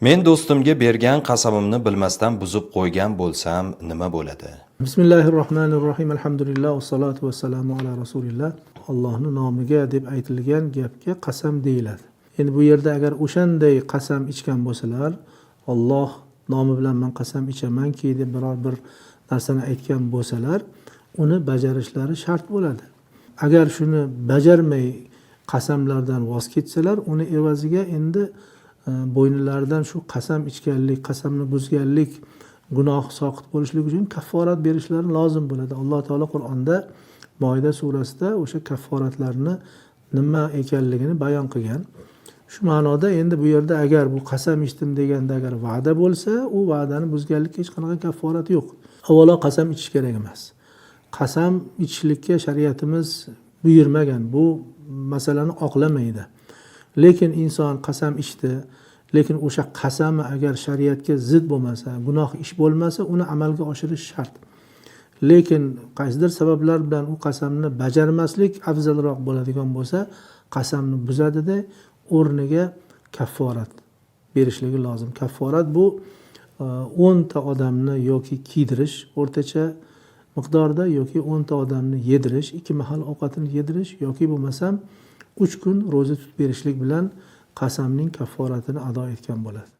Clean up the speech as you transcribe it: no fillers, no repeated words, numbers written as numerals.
Men do'stimga bergan qasamimni bilmasdan buzib qo'ygan bo'lsam nima bo'ladi? Bismillahirrohmanirrohim. Alhamdulillah va salatu vassalamu ala rasulillah. Allohning nomiga deb aytilgan gapga qasam deyiladi. Endi bu yerda agar o'shanday qasam ichgan bo'lsalar, Alloh nomi bilan men qasam ichamanki deb biror bir narsani aytgan bo'lsalar, uni bajarishlari shart bo'ladi. Agar shuni bajarmay qasamlardan voz kechsalar, uni evaziga endi bo'ynilaridan shu qasam ichganlik, qasamni buzganlik gunoh soqit bo'lishlik uchun kafforat berishlari lozim bo'ladi. Alloh taolo Qur'onda Moida surasida o'sha kafforatlarni nima ekanligini bayon qilgan. Shu ma'noda endi bu yerda agar bu qasam ichdim deganda agar va'da bo'lsa, u va'dani buzganlikka hech qanaqa kafforat yo'q. Avvalo qasam ichish kerak emas. Qasam ichishlikka shariatimiz buyurmagan, bu masalani oqlamaydi. Lekin inson qasam ichdi, lekin o'sha qasami agar shariatga zid bo'lmasa, gunoh ish bo'lmasa, uni amalga oshirish shart. Lekin qaysidir sabablar bilan u qasamni bajarmaslik afzalroq bo'ladigan bo'lsa, qasamni buzadida o'rniga kafforat berishligi lozim. Kafforat bu 10 ta odamni yoki kiydirish o'rtacha miqdorda yoki 10 ta odamni yedirish, 2 mahal ovqatini yedirish yoki bo'lmasam 3 kun ro'za tutib berishlik bilan qasamning kafforatini ado etgan bo'ladi.